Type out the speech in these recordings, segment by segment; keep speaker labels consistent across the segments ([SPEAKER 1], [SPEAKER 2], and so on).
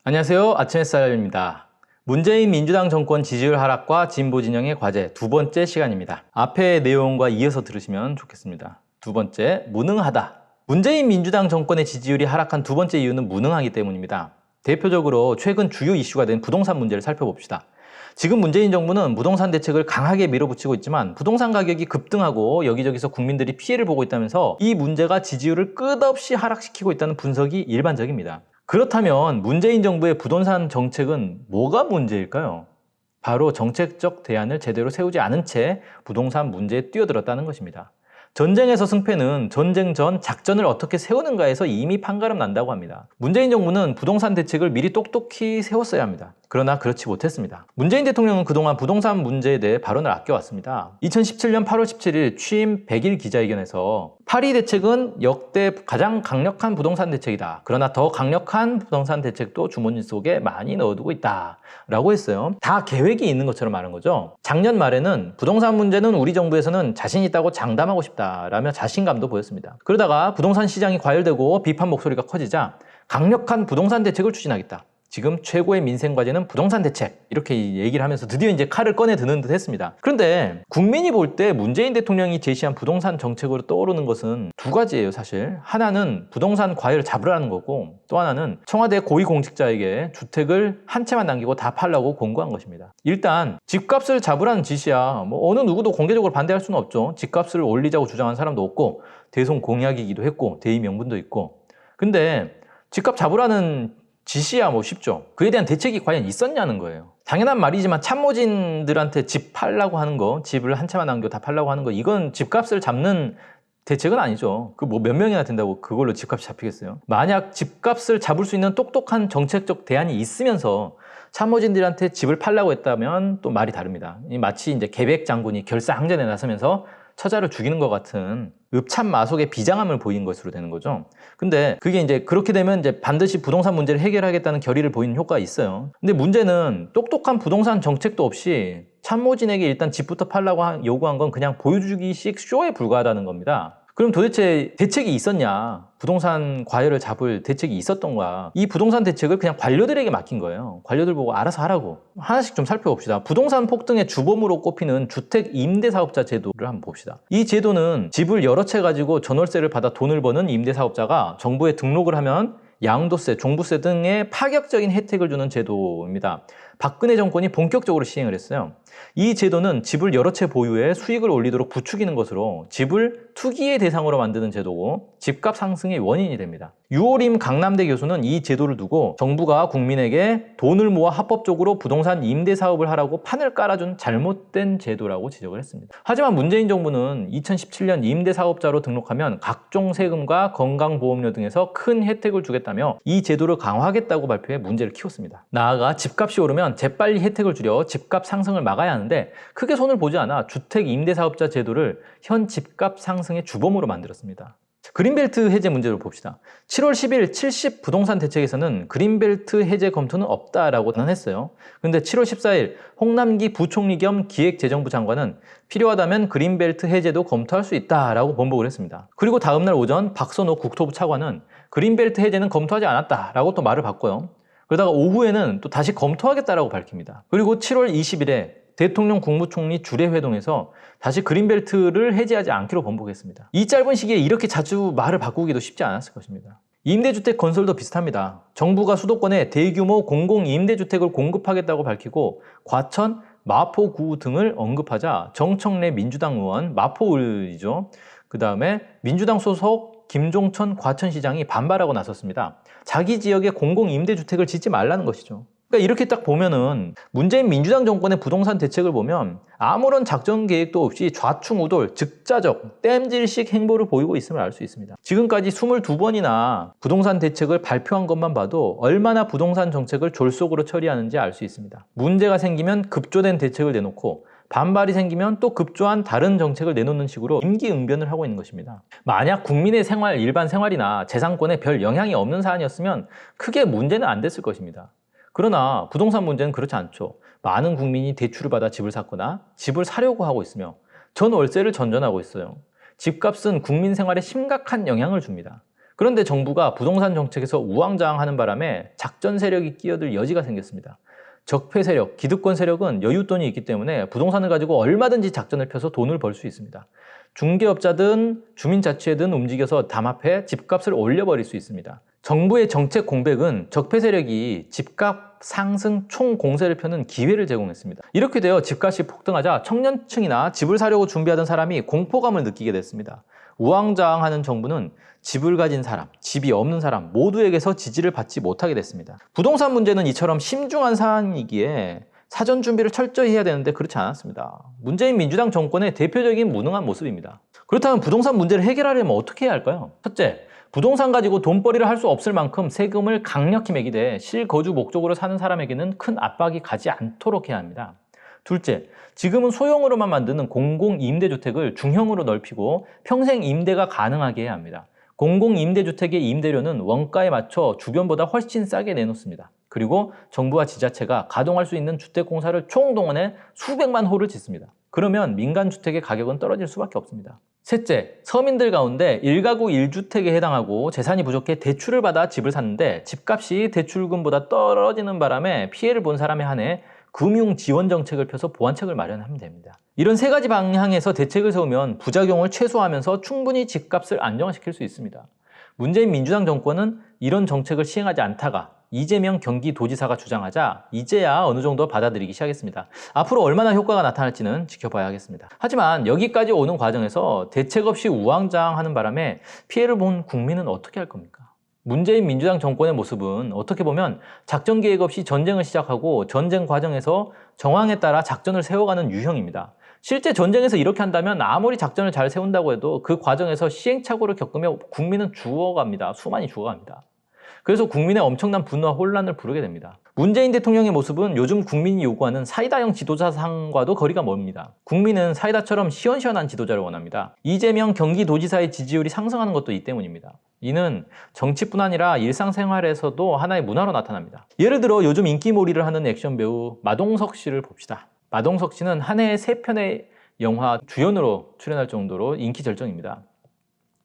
[SPEAKER 1] 안녕하세요. 아침 햇살입니다. 문재인 민주당 정권 지지율 하락과 진보 진영의 과제 두 번째 시간입니다. 앞의 내용과 이어서 들으시면 좋겠습니다. 두 번째, 무능하다. 문재인 민주당 정권의 지지율이 하락한 두 번째 이유는 무능하기 때문입니다. 대표적으로 최근 주요 이슈가 된 부동산 문제를 살펴봅시다. 지금 문재인 정부는 부동산 대책을 강하게 밀어붙이고 있지만 부동산 가격이 급등하고 여기저기서 국민들이 피해를 보고 있다면서 이 문제가 지지율을 끝없이 하락시키고 있다는 분석이 일반적입니다. 그렇다면 문재인 정부의 부동산 정책은 뭐가 문제일까요? 바로 정책적 대안을 제대로 세우지 않은 채 부동산 문제에 뛰어들었다는 것입니다. 전쟁에서 승패는 전쟁 전 작전을 어떻게 세우는가에서 이미 판가름 난다고 합니다. 문재인 정부는 부동산 대책을 미리 똑똑히 세웠어야 합니다. 그러나 그렇지 못했습니다. 문재인 대통령은 그동안 부동산 문제에 대해 발언을 아껴왔습니다. 2017년 8월 17일 취임 100일 기자회견에서 8.2 대책은 역대 가장 강력한 부동산 대책이다. 그러나 더 강력한 부동산 대책도 주머니 속에 많이 넣어두고 있다. 라고 했어요. 다 계획이 있는 것처럼 말한 거죠. 작년 말에는 부동산 문제는 우리 정부에서는 자신 있다고 장담하고 싶다. 라며 자신감도 보였습니다. 그러다가 부동산 시장이 과열되고 비판 목소리가 커지자 강력한 부동산 대책을 추진하겠다. 지금 최고의 민생 과제는 부동산 대책 이렇게 얘기를 하면서 드디어 이제 칼을 꺼내 드는 듯 했습니다. 그런데 국민이 볼 때 문재인 대통령이 제시한 부동산 정책으로 떠오르는 것은 두 가지예요. 사실 하나는 부동산 과열을 잡으라는 거고 또 하나는 청와대 고위공직자에게 주택을 한 채만 남기고 다 팔라고 공고한 것입니다. 일단 집값을 잡으라는 지시야 뭐 어느 누구도 공개적으로 반대할 수는 없죠. 집값을 올리자고 주장한 사람도 없고 대선 공약이기도 했고 대의 명분도 있고 근데 집값 잡으라는 지시야 뭐 쉽죠. 그에 대한 대책이 과연 있었냐는 거예요. 당연한 말이지만 참모진들한테 집 팔라고 하는 거, 집을 한 채만 남겨 다 팔라고 하는 거 이건 집값을 잡는 대책은 아니죠. 그 뭐 몇 명이나 된다고 그걸로 집값이 잡히겠어요. 만약 집값을 잡을 수 있는 똑똑한 정책적 대안이 있으면서 참모진들한테 집을 팔라고 했다면 또 말이 다릅니다. 마치 이제 계백 장군이 결사항전에 나서면서 처자를 죽이는 것 같은 읍참마속의 비장함을 보인 것으로 되는 거죠. 근데 그게 이제 그렇게 되면 이제 반드시 부동산 문제를 해결하겠다는 결의를 보이는 효과가 있어요. 근데 문제는 똑똑한 부동산 정책도 없이 참모진에게 일단 집부터 팔라고 요구한 건 그냥 보여주기식 쇼에 불과하다는 겁니다. 그럼 도대체 대책이 있었냐? 부동산 과열을 잡을 대책이 있었던 거야. 이 부동산 대책을 그냥 관료들에게 맡긴 거예요. 관료들 보고 알아서 하라고. 하나씩 좀 살펴봅시다. 부동산 폭등의 주범으로 꼽히는 주택 임대사업자 제도를 한번 봅시다. 이 제도는 집을 여러 채 가지고 전월세를 받아 돈을 버는 임대사업자가 정부에 등록을 하면 양도세, 종부세 등의 파격적인 혜택을 주는 제도입니다. 박근혜 정권이 본격적으로 시행을 했어요. 이 제도는 집을 여러 채 보유해 수익을 올리도록 부추기는 것으로 집을 투기의 대상으로 만드는 제도고 집값 상승의 원인이 됩니다. 유호림 강남대 교수는 이 제도를 두고 정부가 국민에게 돈을 모아 합법적으로 부동산 임대 사업을 하라고 판을 깔아준 잘못된 제도라고 지적을 했습니다. 하지만 문재인 정부는 2017년 임대 사업자로 등록하면 각종 세금과 건강보험료 등에서 큰 혜택을 주겠다며 이 제도를 강화하겠다고 발표해 문제를 키웠습니다. 나아가 집값이 오르면 재빨리 혜택을 줄여 집값 상승을 막아야 하는데 크게 손을 보지 않아 주택 임대사업자 제도를 현 집값 상승의 주범으로 만들었습니다. 그린벨트 해제 문제를 봅시다. 7월 10일 70 부동산 대책에서는 그린벨트 해제 검토는 없다라고 단언했어요. 그런데 7월 14일 홍남기 부총리 겸 기획재정부 장관은 필요하다면 그린벨트 해제도 검토할 수 있다라고 번복을 했습니다. 그리고 다음날 오전 박선호 국토부 차관은 그린벨트 해제는 검토하지 않았다라고 또 말을 바꿔요. 그러다가 오후에는 또 다시 검토하겠다라고 밝힙니다. 그리고 7월 20일에 대통령 국무총리 주례회동에서 다시 그린벨트를 해제하지 않기로 번복했습니다. 이 짧은 시기에 이렇게 자주 말을 바꾸기도 쉽지 않았을 것입니다. 임대주택 건설도 비슷합니다. 정부가 수도권에 대규모 공공임대주택을 공급하겠다고 밝히고 과천, 마포구 등을 언급하자 정청래 민주당 의원, 마포을이죠. 그 다음에 민주당 소속 김종천 과천시장이 반발하고 나섰습니다. 자기 지역에 공공임대주택을 짓지 말라는 것이죠. 그러니까 이렇게 딱 보면은 문재인 민주당 정권의 부동산 대책을 보면 아무런 작전 계획도 없이 좌충우돌, 즉자적, 땜질식 행보를 보이고 있음을 알 수 있습니다. 지금까지 22번이나 부동산 대책을 발표한 것만 봐도 얼마나 부동산 정책을 졸속으로 처리하는지 알 수 있습니다. 문제가 생기면 급조된 대책을 내놓고 반발이 생기면 또 급조한 다른 정책을 내놓는 식으로 임기응변을 하고 있는 것입니다. 만약 국민의 생활, 일반 생활이나 재산권에 별 영향이 없는 사안이었으면 크게 문제는 안 됐을 것입니다. 그러나 부동산 문제는 그렇지 않죠. 많은 국민이 대출을 받아 집을 샀거나 집을 사려고 하고 있으며 전월세를 전전하고 있어요. 집값은 국민 생활에 심각한 영향을 줍니다. 그런데 정부가 부동산 정책에서 우왕좌왕하는 바람에 작전 세력이 끼어들 여지가 생겼습니다. 적폐 세력, 기득권 세력은 여윳돈이 있기 때문에 부동산을 가지고 얼마든지 작전을 펴서 돈을 벌 수 있습니다. 중개업자든 주민자치회든 움직여서 담합해 집값을 올려버릴 수 있습니다. 정부의 정책 공백은 적폐 세력이 집값 상승 총 공세를 펴는 기회를 제공했습니다. 이렇게 되어 집값이 폭등하자 청년층이나 집을 사려고 준비하던 사람이 공포감을 느끼게 됐습니다. 우왕좌왕하는 정부는 집을 가진 사람, 집이 없는 사람 모두에게서 지지를 받지 못하게 됐습니다. 부동산 문제는 이처럼 심중한 사안이기에 사전 준비를 철저히 해야 되는데 그렇지 않았습니다. 문재인 민주당 정권의 대표적인 무능한 모습입니다. 그렇다면 부동산 문제를 해결하려면 어떻게 해야 할까요? 첫째, 부동산 가지고 돈벌이를 할 수 없을 만큼 세금을 강력히 매기되 실거주 목적으로 사는 사람에게는 큰 압박이 가지 않도록 해야 합니다. 둘째, 지금은 소형으로만 만드는 공공임대주택을 중형으로 넓히고 평생 임대가 가능하게 해야 합니다. 공공임대주택의 임대료는 원가에 맞춰 주변보다 훨씬 싸게 내놓습니다. 그리고 정부와 지자체가 가동할 수 있는 주택공사를 총동원해 수백만 호를 짓습니다. 그러면 민간주택의 가격은 떨어질 수밖에 없습니다. 셋째, 서민들 가운데 1가구 1주택에 해당하고 재산이 부족해 대출을 받아 집을 샀는데 집값이 대출금보다 떨어지는 바람에 피해를 본 사람에 한해 금융지원정책을 펴서 보완책을 마련하면 됩니다. 이런 세 가지 방향에서 대책을 세우면 부작용을 최소화하면서 충분히 집값을 안정화시킬 수 있습니다. 문재인 민주당 정권은 이런 정책을 시행하지 않다가 이재명 경기도지사가 주장하자 이제야 어느 정도 받아들이기 시작했습니다. 앞으로 얼마나 효과가 나타날지는 지켜봐야 하겠습니다. 하지만 여기까지 오는 과정에서 대책 없이 우왕좌왕하는 바람에 피해를 본 국민은 어떻게 할 겁니까? 문재인 민주당 정권의 모습은 어떻게 보면 작전 계획 없이 전쟁을 시작하고 전쟁 과정에서 정황에 따라 작전을 세워가는 유형입니다. 실제 전쟁에서 이렇게 한다면 아무리 작전을 잘 세운다고 해도 그 과정에서 시행착오를 겪으며 국민은 죽어갑니다. 수많이 죽어갑니다. 그래서 국민의 엄청난 분노와 혼란을 부르게 됩니다. 문재인 대통령의 모습은 요즘 국민이 요구하는 사이다형 지도자상과도 거리가 멀습니다. 국민은 사이다처럼 시원시원한 지도자를 원합니다. 이재명 경기도지사의 지지율이 상승하는 것도 이 때문입니다. 이는 정치뿐 아니라 일상생활에서도 하나의 문화로 나타납니다. 예를 들어 요즘 인기몰이를 하는 액션 배우 마동석 씨를 봅시다. 마동석 씨는 한 해에 3편의 영화 주연으로 출연할 정도로 인기 절정입니다.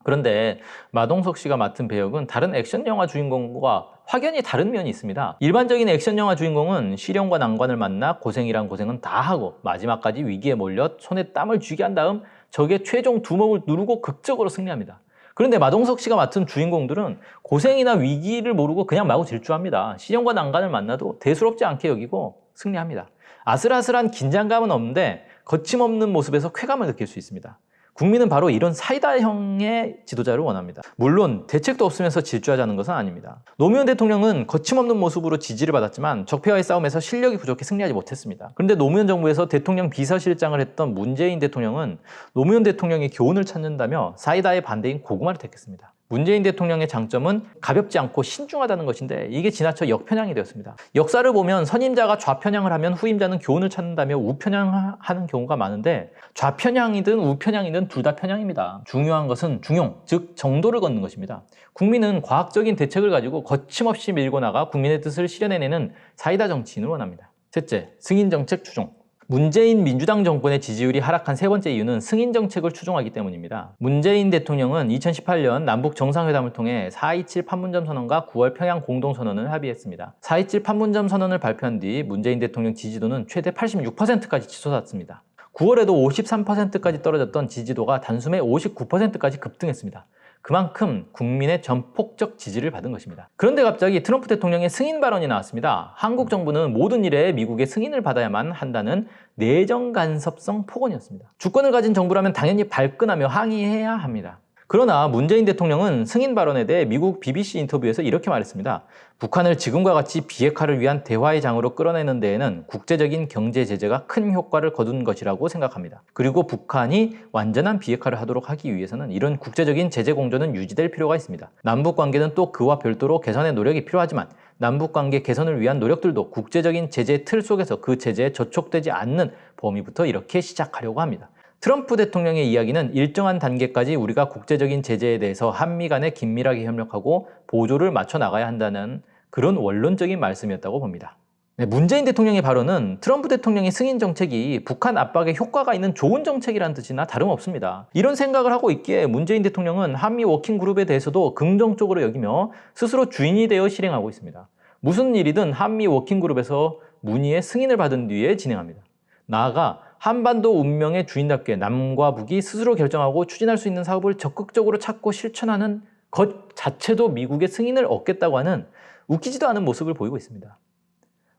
[SPEAKER 1] 그런데 마동석 씨가 맡은 배역은 다른 액션 영화 주인공과 확연히 다른 면이 있습니다. 일반적인 액션 영화 주인공은 시련과 난관을 만나 고생이란 고생은 다 하고 마지막까지 위기에 몰려 손에 땀을 쥐게 한 다음 적의 최종 두목을 누르고 극적으로 승리합니다. 그런데 마동석 씨가 맡은 주인공들은 고생이나 위기를 모르고 그냥 마구 질주합니다. 시련과 난관을 만나도 대수롭지 않게 여기고 승리합니다. 아슬아슬한 긴장감은 없는데 거침없는 모습에서 쾌감을 느낄 수 있습니다. 국민은 바로 이런 사이다형의 지도자를 원합니다. 물론 대책도 없으면서 질주하자는 것은 아닙니다. 노무현 대통령은 거침없는 모습으로 지지를 받았지만 적폐와의 싸움에서 실력이 부족해 승리하지 못했습니다. 그런데 노무현 정부에서 대통령 비서실장을 했던 문재인 대통령은 노무현 대통령의 교훈을 찾는다며 사이다의 반대인 고구마를 택했습니다. 문재인 대통령의 장점은 가볍지 않고 신중하다는 것인데 이게 지나쳐 역편향이 되었습니다. 역사를 보면 선임자가 좌편향을 하면 후임자는 교훈을 찾는다며 우편향하는 경우가 많은데 좌편향이든 우편향이든 둘 다 편향입니다. 중요한 것은 중용, 즉 정도를 걷는 것입니다. 국민은 과학적인 대책을 가지고 거침없이 밀고 나가 국민의 뜻을 실현해내는 사이다 정치인을 원합니다. 셋째, 승인 정책 추종. 문재인 민주당 정권의 지지율이 하락한 세 번째 이유는 승인 정책을 추종하기 때문입니다. 문재인 대통령은 2018년 남북 정상회담을 통해 4.27 판문점 선언과 9월 평양 공동선언을 합의했습니다. 4.27 판문점 선언을 발표한 뒤 문재인 대통령 지지도는 최대 86%까지 치솟았습니다. 9월에도 53%까지 떨어졌던 지지도가 단숨에 59%까지 급등했습니다. 그만큼 국민의 전폭적 지지를 받은 것입니다. 그런데 갑자기 트럼프 대통령의 승인 발언이 나왔습니다. 한국 정부는 모든 일에 미국의 승인을 받아야만 한다는 내정 간섭성 폭언이었습니다. 주권을 가진 정부라면 당연히 발끈하며 항의해야 합니다. 그러나 문재인 대통령은 승인 발언에 대해 미국 BBC 인터뷰에서 이렇게 말했습니다. 북한을 지금과 같이 비핵화를 위한 대화의 장으로 끌어내는 데에는 국제적인 경제 제재가 큰 효과를 거둔 것이라고 생각합니다. 그리고 북한이 완전한 비핵화를 하도록 하기 위해서는 이런 국제적인 제재 공조는 유지될 필요가 있습니다. 남북 관계는 또 그와 별도로 개선의 노력이 필요하지만 남북 관계 개선을 위한 노력들도 국제적인 제재 틀 속에서 그 제재에 저촉되지 않는 범위부터 이렇게 시작하려고 합니다. 트럼프 대통령의 이야기는 일정한 단계까지 우리가 국제적인 제재에 대해서 한미 간에 긴밀하게 협력하고 보조를 맞춰 나가야 한다는 그런 원론적인 말씀이었다고 봅니다. 네, 문재인 대통령의 발언은 트럼프 대통령의 승인 정책이 북한 압박에 효과가 있는 좋은 정책이라는 뜻이나 다름없습니다. 이런 생각을 하고 있기에 문재인 대통령은 한미 워킹그룹에 대해서도 긍정적으로 여기며 스스로 주인이 되어 실행하고 있습니다. 무슨 일이든 한미 워킹그룹에서 문의의 승인을 받은 뒤에 진행합니다. 나아가 한반도 운명의 주인답게 남과 북이 스스로 결정하고 추진할 수 있는 사업을 적극적으로 찾고 실천하는 것 자체도 미국의 승인을 얻겠다고 하는 웃기지도 않은 모습을 보이고 있습니다.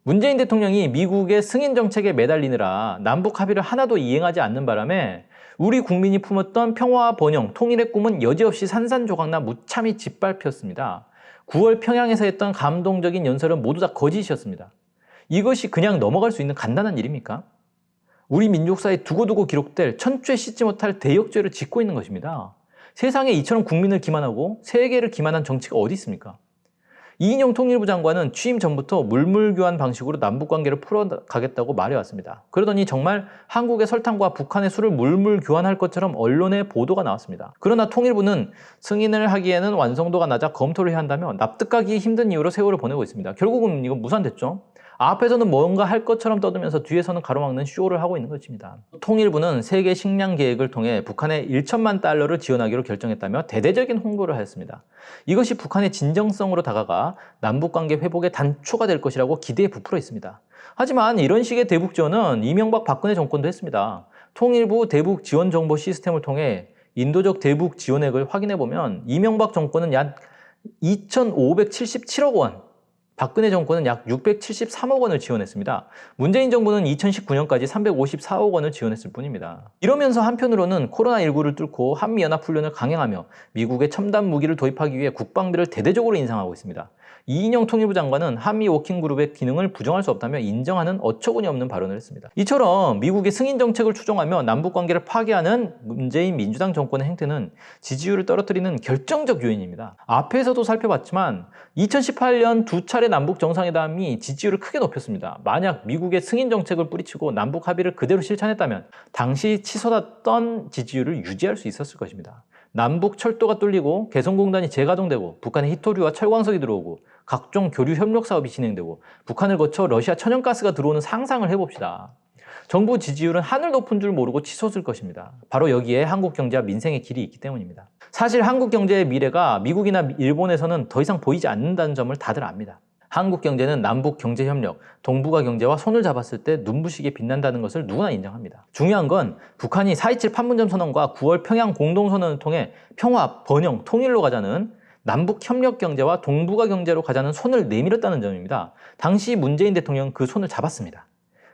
[SPEAKER 1] 문재인 대통령이 미국의 승인 정책에 매달리느라 남북 합의를 하나도 이행하지 않는 바람에 우리 국민이 품었던 평화와 번영, 통일의 꿈은 여지없이 산산조각나 무참히 짓밟혔습니다. 9월 평양에서 했던 감동적인 연설은 모두 다 거짓이었습니다. 이것이 그냥 넘어갈 수 있는 간단한 일입니까? 우리 민족사에 두고두고 기록될 천추에 씻지 못할 대역죄를 짓고 있는 것입니다. 세상에 이처럼 국민을 기만하고 세계를 기만한 정치가 어디 있습니까? 이인영 통일부 장관은 취임 전부터 물물교환 방식으로 남북관계를 풀어가겠다고 말해왔습니다. 그러더니 정말 한국의 설탕과 북한의 술을 물물교환할 것처럼 언론에 보도가 나왔습니다. 그러나 통일부는 승인을 하기에는 완성도가 낮아 검토를 해야 한다며 납득하기 힘든 이유로 세월을 보내고 있습니다. 결국은 이건 무산됐죠. 앞에서는 뭔가 할 것처럼 떠들면서 뒤에서는 가로막는 쇼를 하고 있는 것입니다. 통일부는 세계 식량 계획을 통해 북한에 1천만 달러를 지원하기로 결정했다며 대대적인 홍보를 하였습니다. 이것이 북한의 진정성으로 다가가 남북관계 회복의 단초가 될 것이라고 기대에 부풀어 있습니다. 하지만 이런 식의 대북 지원은 이명박 박근혜 정권도 했습니다. 통일부 대북 지원 정보 시스템을 통해 인도적 대북 지원액을 확인해보면 이명박 정권은 약 2,577억 원, 박근혜 정권은 약 673억 원을 지원했습니다. 문재인 정부는 2019년까지 354억 원을 지원했을 뿐입니다. 이러면서 한편으로는 코로나19를 뚫고 한미연합훈련을 강행하며 미국의 첨단 무기를 도입하기 위해 국방비를 대대적으로 인상하고 있습니다. 이인영 통일부 장관은 한미 워킹그룹의 기능을 부정할 수 없다며 인정하는 어처구니 없는 발언을 했습니다. 이처럼 미국의 승인 정책을 추종하며 남북관계를 파괴하는 문재인 민주당 정권의 행태는 지지율을 떨어뜨리는 결정적 요인입니다. 앞에서도 살펴봤지만 2018년 두 차례 남북 정상회담이 지지율을 크게 높였습니다. 만약 미국의 승인 정책을 뿌리치고 남북 합의를 그대로 실천했다면 당시 치솟았던 지지율을 유지할 수 있었을 것입니다. 남북 철도가 뚫리고 개성공단이 재가동되고 북한의 히토류와 철광석이 들어오고 각종 교류 협력 사업이 진행되고 북한을 거쳐 러시아 천연가스가 들어오는 상상을 해봅시다. 정부 지지율은 하늘 높은 줄 모르고 치솟을 것입니다. 바로 여기에 한국 경제와 민생의 길이 있기 때문입니다. 사실 한국 경제의 미래가 미국이나 일본에서는 더 이상 보이지 않는다는 점을 다들 압니다. 한국 경제는 남북 경제 협력, 동북아 경제와 손을 잡았을 때 눈부시게 빛난다는 것을 누구나 인정합니다. 중요한 건 북한이 4.27 판문점 선언과 9월 평양 공동선언을 통해 평화, 번영, 통일로 가자는 남북 협력 경제와 동북아 경제로 가자는 손을 내밀었다는 점입니다. 당시 문재인 대통령은 그 손을 잡았습니다.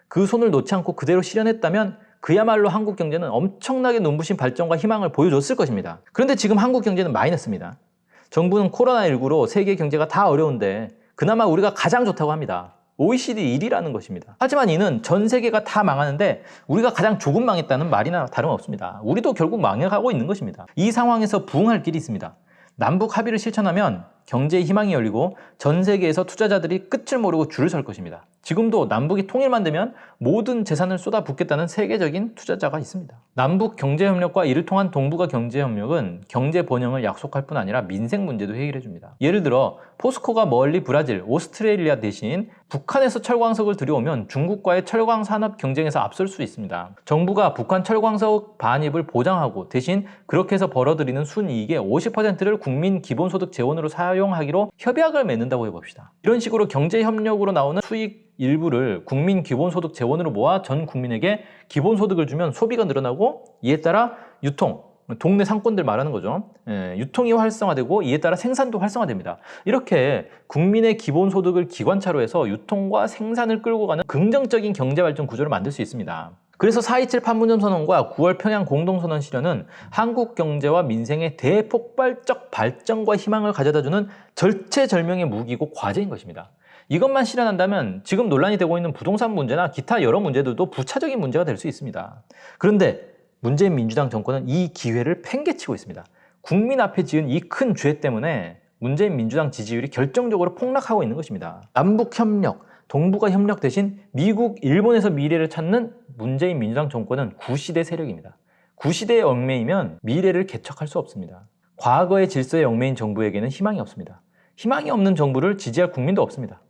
[SPEAKER 1] 그 손을 놓지 않고 그대로 실현했다면 그야말로 한국 경제는 엄청나게 눈부신 발전과 희망을 보여줬을 것입니다. 그런데 지금 한국 경제는 마이너스입니다. 정부는 코로나19로 세계 경제가 다 어려운데 그나마 우리가 가장 좋다고 합니다. OECD 1위라는 것입니다. 하지만 이는 전 세계가 다 망하는데 우리가 가장 조금 망했다는 말이나 다름없습니다. 우리도 결국 망해가고 있는 것입니다. 이 상황에서 부응할 길이 있습니다. 남북 합의를 실천하면 경제의 희망이 열리고 전 세계에서 투자자들이 끝을 모르고 줄을 설 것입니다. 지금도 남북이 통일만 되면 모든 재산을 쏟아붓겠다는 세계적인 투자자가 있습니다. 남북 경제협력과 이를 통한 동북아 경제협력은 경제 번영을 약속할 뿐 아니라 민생 문제도 해결해 줍니다. 예를 들어 포스코가 멀리 브라질, 오스트레일리아 대신 북한에서 철광석을 들여오면 중국과의 철광 산업 경쟁에서 앞설 수 있습니다. 정부가 북한 철광석 반입을 보장하고 대신 그렇게 해서 벌어들이는 순이익의 50%를 국민 기본소득 재원으로 사용하기로 협약을 맺는다고 해봅시다. 이런 식으로 경제협력으로 나오는 수익 일부를 국민 기본소득 재원으로 모아 전 국민에게 기본소득을 주면 소비가 늘어나고 이에 따라 유통, 동네 상권들 말하는 거죠. 유통이 활성화되고 이에 따라 생산도 활성화됩니다. 이렇게 국민의 기본소득을 기관차로 해서 유통과 생산을 끌고 가는 긍정적인 경제발전 구조를 만들 수 있습니다. 그래서 4.27 판문점 선언과 9월 평양 공동선언 실현은 한국 경제와 민생의 대폭발적 발전과 희망을 가져다주는 절체절명의 무기고 과제인 것입니다. 이것만 실현한다면 지금 논란이 되고 있는 부동산 문제나 기타 여러 문제들도 부차적인 문제가 될 수 있습니다. 그런데 문재인 민주당 정권은 이 기회를 팽개치고 있습니다. 국민 앞에 지은 이 큰 죄 때문에 문재인 민주당 지지율이 결정적으로 폭락하고 있는 것입니다. 남북협력, 동북아 협력 대신 미국, 일본에서 미래를 찾는 문재인 민주당 정권은 구시대 세력입니다. 구시대에 얽매이면 미래를 개척할 수 없습니다. 과거의 질서에 얽매인 정부에게는 희망이 없습니다. 희망이 없는 정부를 지지할 국민도 없습니다.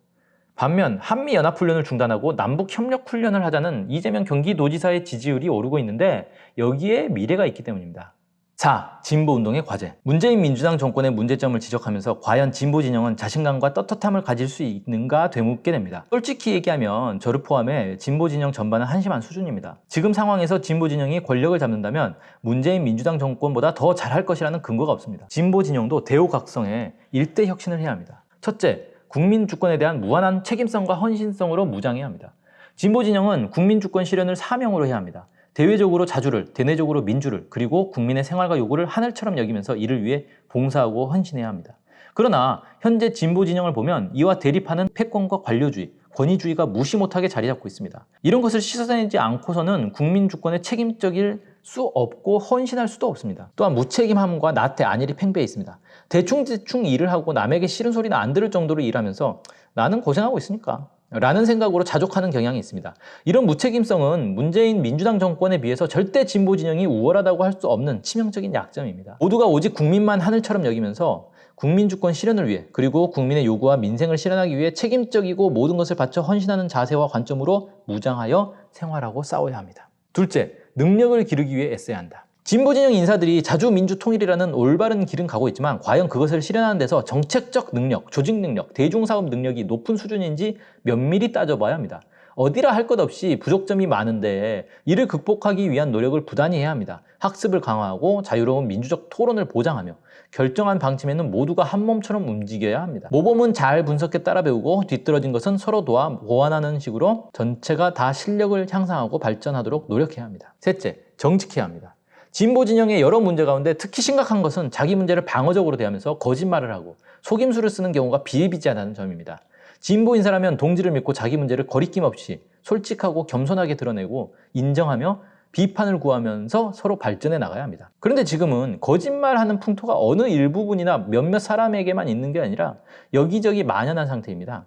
[SPEAKER 1] 반면 한미연합훈련을 중단하고 남북협력훈련을 하자는 이재명 경기도지사의 지지율이 오르고 있는데 여기에 미래가 있기 때문입니다. 4. 진보운동의 과제. 문재인 민주당 정권의 문제점을 지적하면서 과연 진보 진영은 자신감과 떳떳함을 가질 수 있는가 되묻게 됩니다. 솔직히 얘기하면 저를 포함해 진보 진영 전반은 한심한 수준입니다. 지금 상황에서 진보 진영이 권력을 잡는다면 문재인 민주당 정권보다 더 잘할 것이라는 근거가 없습니다. 진보 진영도 대우각성에 일대 혁신을 해야 합니다. 첫째, 국민 주권에 대한 무한한 책임성과 헌신성으로 무장해야 합니다. 진보 진영은 국민 주권 실현을 사명으로 해야 합니다. 대외적으로 자주를, 대내적으로 민주를, 그리고 국민의 생활과 요구를 하늘처럼 여기면서 이를 위해 봉사하고 헌신해야 합니다. 그러나 현재 진보 진영을 보면 이와 대립하는 패권과 관료주의, 권위주의가 무시 못하게 자리 잡고 있습니다. 이런 것을 씻어내지 않고서는 국민 주권에 책임적일 수 없고 헌신할 수도 없습니다. 또한 무책임함과 나태, 안일이 팽배해 있습니다. 대충 일을 하고 남에게 싫은 소리는 안 들을 정도로 일하면서 나는 고생하고 있으니까 라는 생각으로 자족하는 경향이 있습니다. 이런 무책임성은 문재인 민주당 정권에 비해서 절대 진보 진영이 우월하다고 할 수 없는 치명적인 약점입니다. 모두가 오직 국민만 하늘처럼 여기면서 국민 주권 실현을 위해 그리고 국민의 요구와 민생을 실현하기 위해 책임적이고 모든 것을 바쳐 헌신하는 자세와 관점으로 무장하여 생활하고 싸워야 합니다. 둘째, 능력을 기르기 위해 애써야 한다. 진보 진영 인사들이 자주 민주 통일이라는 올바른 길은 가고 있지만 과연 그것을 실현하는 데서 정책적 능력, 조직 능력, 대중사업 능력이 높은 수준인지 면밀히 따져봐야 합니다. 어디라 할 것 없이 부족점이 많은데 이를 극복하기 위한 노력을 부단히 해야 합니다. 학습을 강화하고 자유로운 민주적 토론을 보장하며 결정한 방침에는 모두가 한 몸처럼 움직여야 합니다. 모범은 잘 분석해 따라 배우고 뒤떨어진 것은 서로 도와 보완하는 식으로 전체가 다 실력을 향상하고 발전하도록 노력해야 합니다. 셋째, 정직해야 합니다. 진보 진영의 여러 문제 가운데 특히 심각한 것은 자기 문제를 방어적으로 대하면서 거짓말을 하고 속임수를 쓰는 경우가 비일비재하다는 점입니다. 진보 인사라면 동지를 믿고 자기 문제를 거리낌 없이 솔직하고 겸손하게 드러내고 인정하며 비판을 구하면서 서로 발전해 나가야 합니다. 그런데 지금은 거짓말하는 풍토가 어느 일부분이나 몇몇 사람에게만 있는 게 아니라 여기저기 만연한 상태입니다.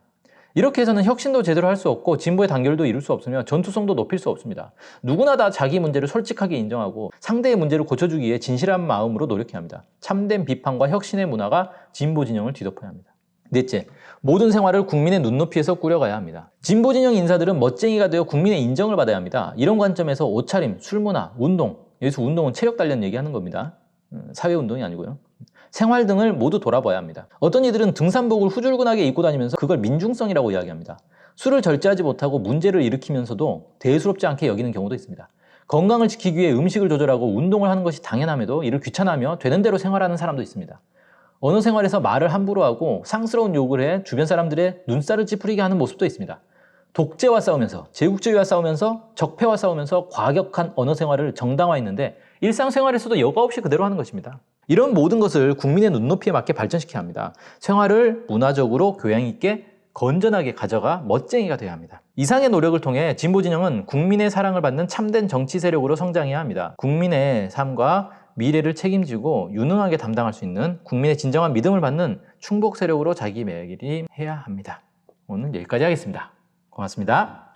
[SPEAKER 1] 이렇게 해서는 혁신도 제대로 할 수 없고 진보의 단결도 이룰 수 없으며 전투성도 높일 수 없습니다. 누구나 다 자기 문제를 솔직하게 인정하고 상대의 문제를 고쳐주기 위해 진실한 마음으로 노력해야 합니다. 참된 비판과 혁신의 문화가 진보 진영을 뒤덮어야 합니다. 넷째, 모든 생활을 국민의 눈높이에서 꾸려가야 합니다. 진보 진영 인사들은 멋쟁이가 되어 국민의 인정을 받아야 합니다. 이런 관점에서 옷차림, 술문화, 운동, 여기서 운동은 체력 단련 얘기하는 겁니다. 사회운동이 아니고요. 생활 등을 모두 돌아봐야 합니다. 어떤 이들은 등산복을 후줄근하게 입고 다니면서 그걸 민중성이라고 이야기합니다. 술을 절제하지 못하고 문제를 일으키면서도 대수롭지 않게 여기는 경우도 있습니다. 건강을 지키기 위해 음식을 조절하고 운동을 하는 것이 당연함에도 이를 귀찮아하며 되는 대로 생활하는 사람도 있습니다. 언어 생활에서 말을 함부로 하고 상스러운 욕을 해 주변 사람들의 눈살을 찌푸리게 하는 모습도 있습니다. 독재와 싸우면서, 제국주의와 싸우면서, 적폐와 싸우면서 과격한 언어 생활을 정당화했는데 일상생활에서도 여과 없이 그대로 하는 것입니다. 이런 모든 것을 국민의 눈높이에 맞게 발전시켜야 합니다. 생활을 문화적으로 교양 있게 건전하게 가져가 멋쟁이가 돼야 합니다. 이상의 노력을 통해 진보 진영은 국민의 사랑을 받는 참된 정치 세력으로 성장해야 합니다. 국민의 삶과 미래를 책임지고 유능하게 담당할 수 있는 국민의 진정한 믿음을 받는 충복 세력으로 자기 매일이 해야 합니다. 오늘 여기까지 하겠습니다. 고맙습니다.